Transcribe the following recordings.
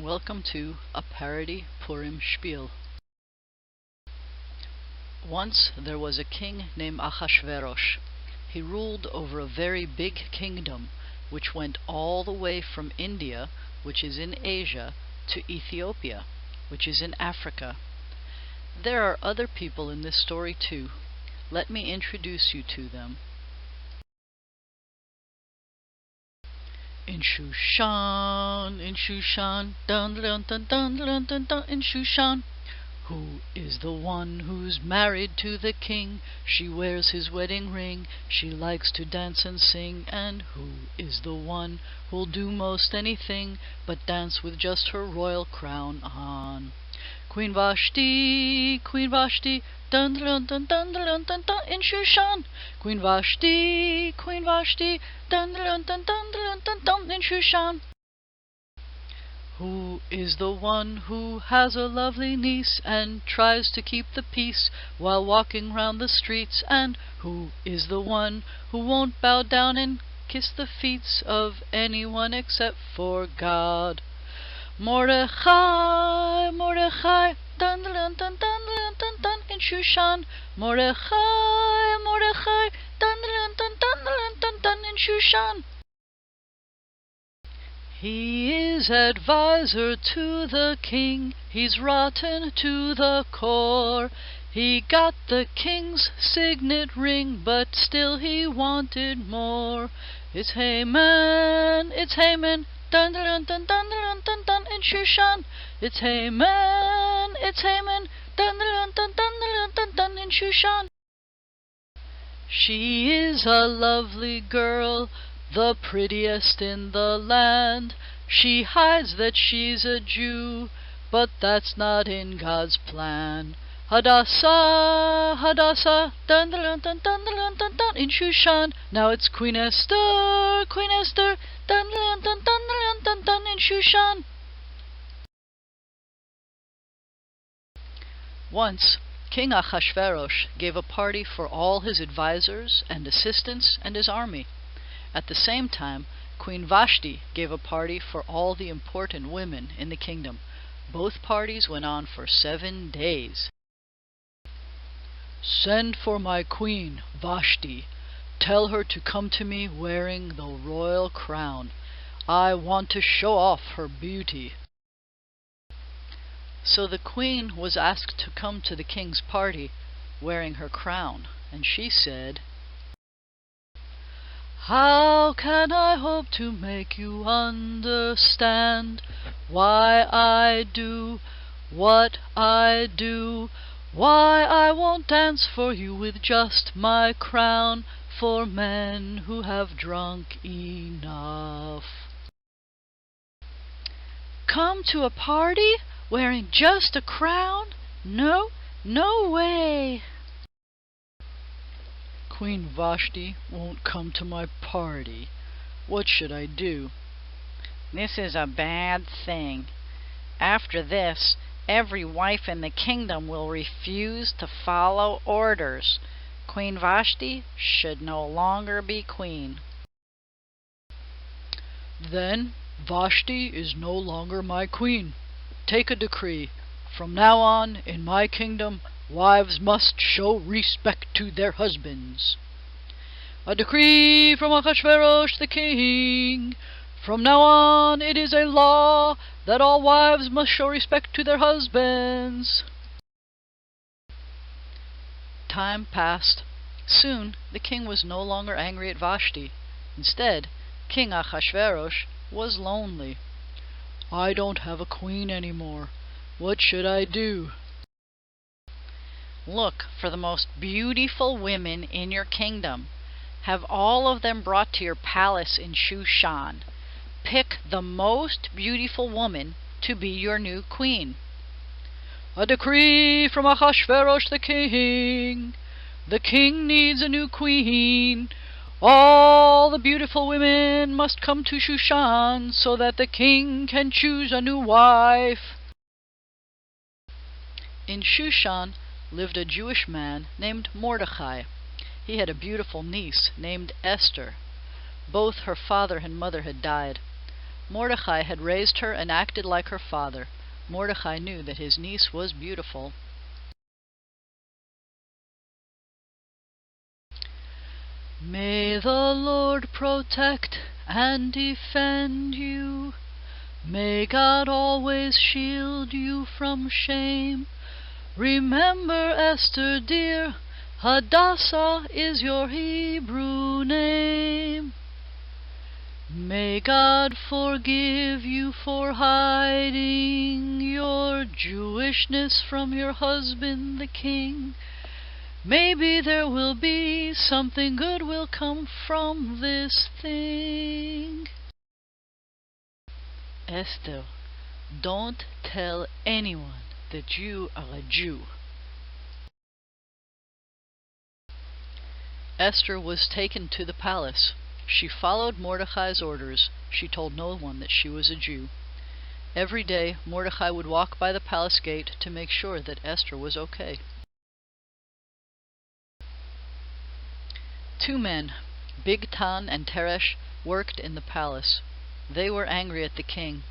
Welcome to a parody Purim Schpiel. Once there was a king named Achashverosh. He ruled over a very big kingdom, which went all the way from India, which is in Asia, to Ethiopia, which is in Africa. There are other people in this story too. Let me introduce you to them. In Shushan, dun dun dun dun dun dun dun, in Shushan. Who is the one who's married to the king? She wears his wedding ring, she likes to dance and sing. And who is the one who'll do most anything but dance with just her royal crown on? Queen Vashti, dun dun dun dun dun dun dun, in Shushan. Queen Vashti, dun dun dun dun dun dun dun, in Shushan. Who is the one who has a lovely niece and tries to keep the peace while walking round the streets? And who is the one who won't bow down and kiss the feet of anyone except for God? Mordechai, dun dun dun dun dun dun dun, in Shushan. Mordechai, dun dun dun dun dun dun dun, in Shushan. He is advisor to the king, he's rotten to the core. He got the king's signet ring, but still he wanted more. It's Haman, dun dun dun dun dun dun dun, in Shushan. It's Haman, dun dun dun dun dun dun, in Shushan. She is a lovely girl, the prettiest in the land. She hides that she's a Jew, but that's not in God's plan. Hadassah, dun dun dun dun dun dun dun, in Shushan. Now it's Queen Esther, dun dun dun dun dun dun, in Shushan. Once, King Achashverosh gave a party for all his advisors and assistants and his army. At the same time, Queen Vashti gave a party for all the important women in the kingdom. Both parties went on for 7 days. Send for my queen, Vashti. Tell her to come to me wearing the royal crown. I want to show off her beauty. So the queen was asked to come to the king's party wearing her crown, and she said, "How can I hope to make you understand why I do what I do? Why I won't dance for you with just my crown for men who have drunk enough?" Come to a party wearing just a crown? No way. Queen Vashti won't come to my party. What should I do? This is a bad thing. After this, every wife in the kingdom will refuse to follow orders. Queen Vashti should no longer be queen. Then Vashti is no longer my queen. Take a decree. From now on, in my kingdom, wives must show respect to their husbands. A decree from Achashverosh the king. From now on, it is a law that all wives must show respect to their husbands. Time passed. Soon, the king was no longer angry at Vashti. Instead, King Achashverosh was lonely. I don't have a queen anymore. What should I do? Look for the most beautiful women in your kingdom. Have all of them brought to your palace in Shushan. Pick the most beautiful woman to be your new queen. A decree from Achashverosh the king. The king needs a new queen. All the beautiful women must come to Shushan so that the king can choose a new wife. In Shushan lived a Jewish man named Mordechai. He had a beautiful niece named Esther. Both her father and mother had died. Mordecai had raised her and acted like her father. Mordecai knew that his niece was beautiful. May the Lord protect and defend you. May God always shield you from shame. Remember, Esther dear, Hadassah is your Hebrew name. May God forgive you for hiding your Jewishness from your husband the king. Maybe there will be something good will come from this thing. Esther, don't tell anyone that you are a Jew. Esther was taken to the palace. She followed Mordecai's orders. She told no one that she was a Jew. Every day, Mordecai would walk by the palace gate to make sure that Esther was okay. 2 men, Bigtan and Teresh, worked in the palace. They were angry at the king.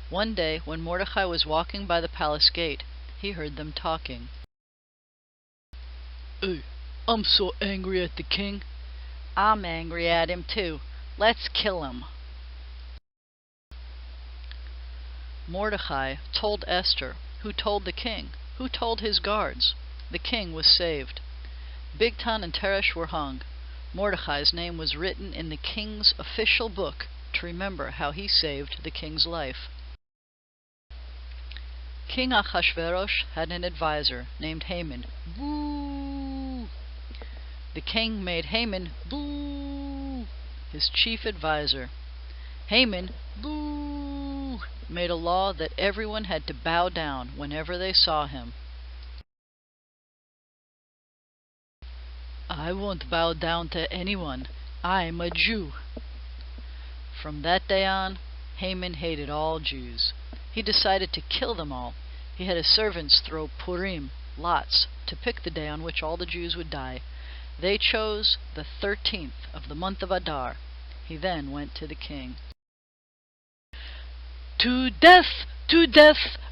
One day, when Mordecai was walking by the palace gate, he heard them talking. "Hey, I'm so angry at the king." "I'm angry at him too. Let's kill him." Mordecai told Esther, who told the king, who told his guards. The king was saved. Bigtan and Teresh were hung. Mordecai's name was written in the king's official book to remember how he saved the king's life. King Ahasuerus had an advisor named Haman. Boo! The king made Haman, boo, his chief advisor. Haman, boo, made a law that everyone had to bow down whenever they saw him. "I won't bow down to anyone. I'm a Jew." From that day on, Haman hated all Jews. He decided to kill them all. He had his servants throw Purim, lots, to pick the day on which all the Jews would die. They chose the 13th of the month of Adar. He then went to the king. To death,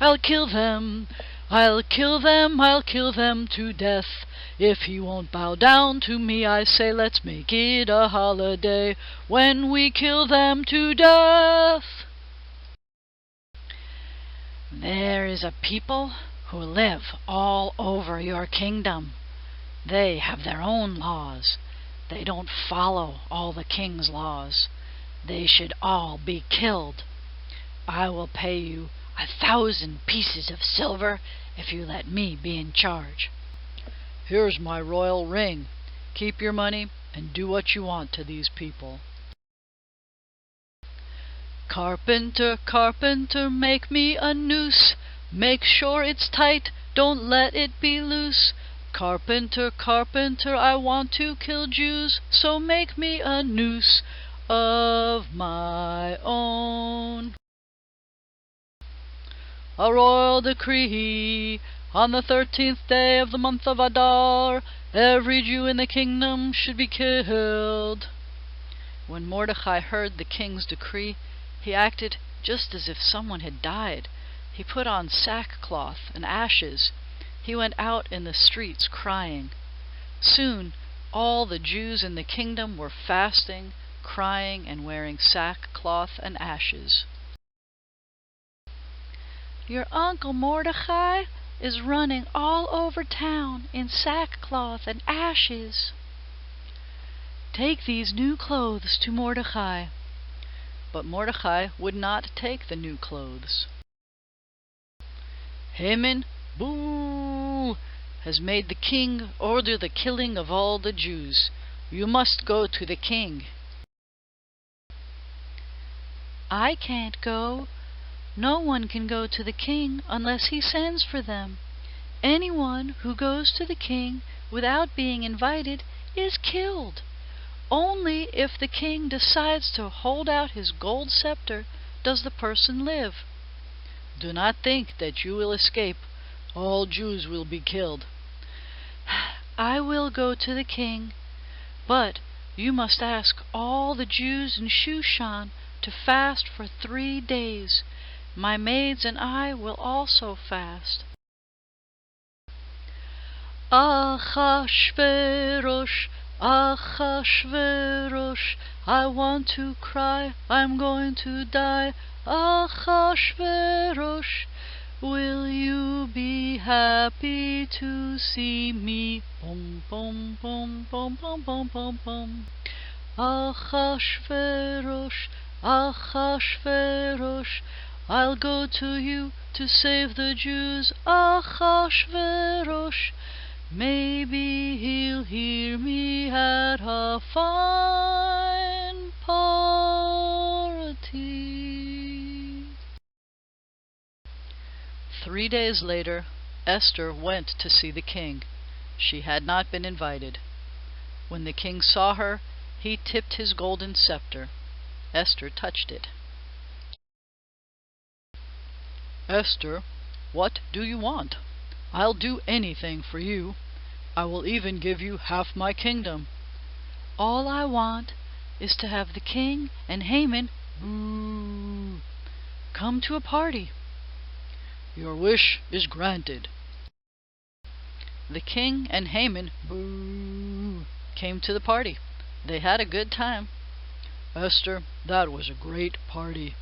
I'll kill them. I'll kill them to death. If he won't bow down to me, I say let's make it a holiday when we kill them to death." There is a people who live all over your kingdom. They have their own laws. They don't follow all the king's laws. They should all be killed. I will pay you 1,000 pieces of silver if you let me be in charge. "Here's my royal ring. Keep your money and do what you want to these people." "Carpenter, carpenter, make me a noose. Make sure it's tight, don't let it be loose. Carpenter, carpenter, I want to kill Jews, so make me a noose of my own." A royal decree: on the 13th day of the month of Adar, every Jew in the kingdom should be killed. When Mordecai heard the king's decree, he acted just as if someone had died. He put on sackcloth and ashes. He went out in the streets crying. Soon all the Jews in the kingdom were fasting, crying, and wearing sackcloth and ashes. Your uncle Mordecai is running all over town in sackcloth and ashes. Take these new clothes to Mordecai. But Mordecai would not take the new clothes. Haman, boo, has made the king order the killing of all the Jews. You must go to the king. I can't go. No one can go to the king unless he sends for them. Anyone who goes to the king without being invited is killed. Only if the king decides to hold out his gold scepter does the person live. Do not think that you will escape. All Jews will be killed. I will go to the king, but you must ask all the Jews in Shushan to fast for 3 days. My maids and I will also fast. Achashverosh, Achashverosh, I want to cry, I'm going to die. Achashverosh, will you be happy to see me? Boom, boom, boom, boom, boom, boom, boom, boom. Achashverosh, Achashverosh, I'll go to you to save the Jews. Achashverosh, maybe he'll hear me at a fine party. 3 days later, Esther went to see the king. She had not been invited. When the king saw her, he tipped his golden scepter. Esther touched it. Esther, what do you want? I'll do anything for you. I will even give you half my kingdom. All I want is to have the king and Haman come to a party. Your wish is granted. The king and Haman came to the party. They had a good time. Esther, that was a great party.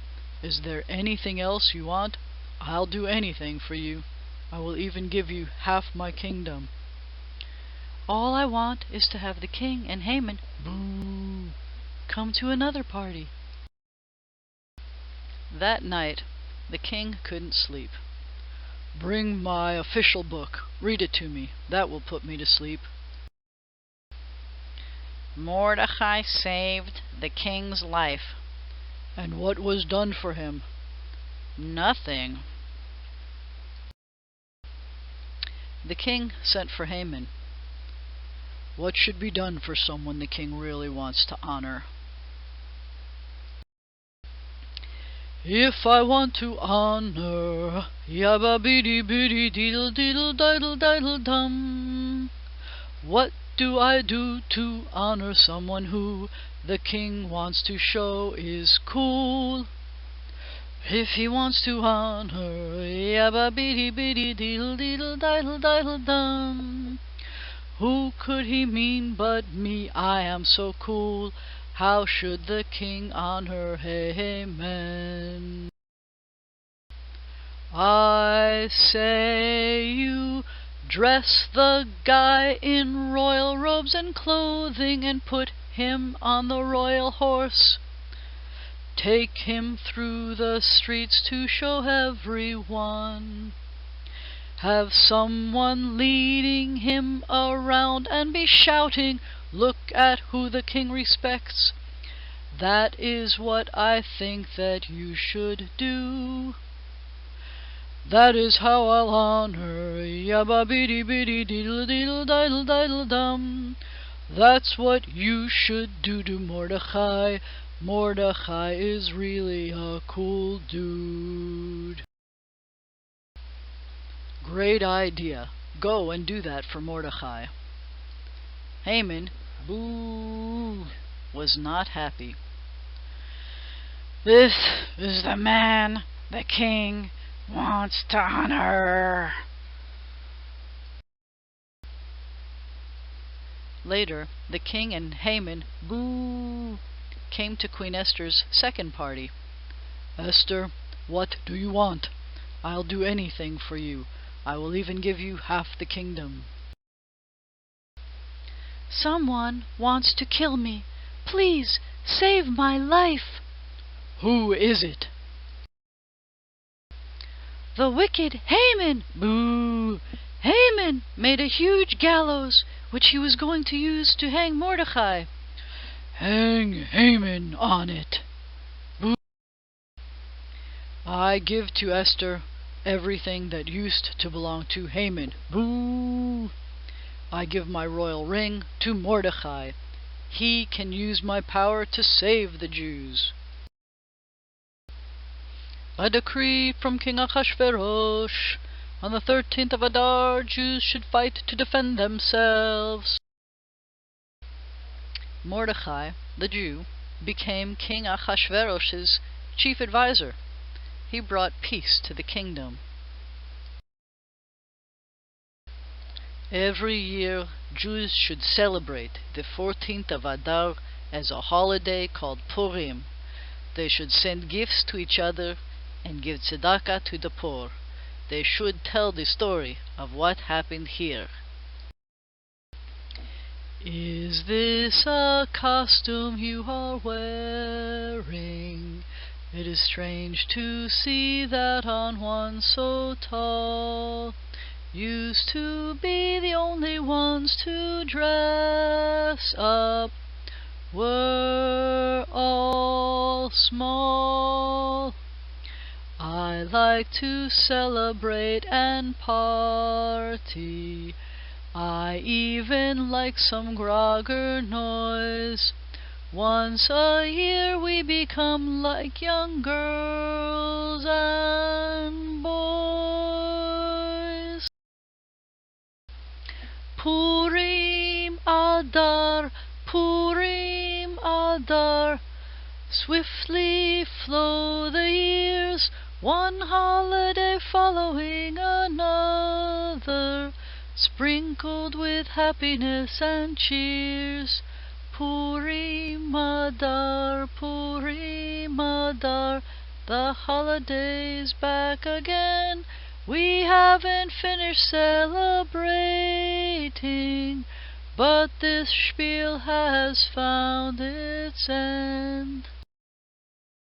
Is there anything else you want? I'll do anything for you. I will even give you half my kingdom. All I want is to have the king and Haman come to another party. That night, the king couldn't sleep. Bring my official book. Read it to me. That will put me to sleep. Mordecai saved the king's life. And what was done for him? Nothing. The king sent for Haman. What should be done for someone the king really wants to honor? If I want to honor, yabba biddy biddy deedle deedle diddle diddle dum. What do I do to honor someone who the king wants to show is cool? If he wants to honor, yabba biddy biddy deedle deedle diddle diddle dum. Who could he mean but me? I am so cool. How should the king honor Haman? I say you dress the guy in royal robes and clothing and put him on the royal horse. Take him through the streets to show everyone. Have someone leading him around and be shouting, look at who the king respects. That is what I think that you should do. That is how I'll honor yabba biddy biddy deedle deedle diddle diddle dum. That's what you should do to Mordecai. Mordecai is really a cool dude. Great idea. Go and do that for Mordecai. Haman, was not happy. This is the man the king wants to honor. Later, the king and Haman came to Queen Esther's second party. Esther, what do you want? I'll do anything for you. I will even give you half the kingdom. Someone wants to kill me. Please, save my life. Who is it? The wicked Haman. Haman made a huge gallows, which he was going to use to hang Mordecai. Hang Haman on it. I give to Esther everything that used to belong to Haman. I give my royal ring to Mordecai. He can use my power to save the Jews. A decree from King Achashverosh. On the 13th of Adar, Jews should fight to defend themselves. Mordecai, the Jew, became King Achashverosh's chief advisor. He brought peace to the kingdom. Every year, Jews should celebrate the 14th of Adar as a holiday called Purim. They should send gifts to each other and give tzedakah to the poor. They should tell the story of what happened here. Is this a costume you are wearing? It is strange to see that on one so tall. Used to be the only ones to dress up, were all small. I like to celebrate and party. I even like some grogger noise. Once a year we become like young girls and boys. Purim Adar, Purim Adar, swiftly flow the years, one holiday following another, sprinkled with happiness and cheers. Purim Adar, Purim Adar, the holiday's back again. We haven't finished celebrating, but this spiel has found its end.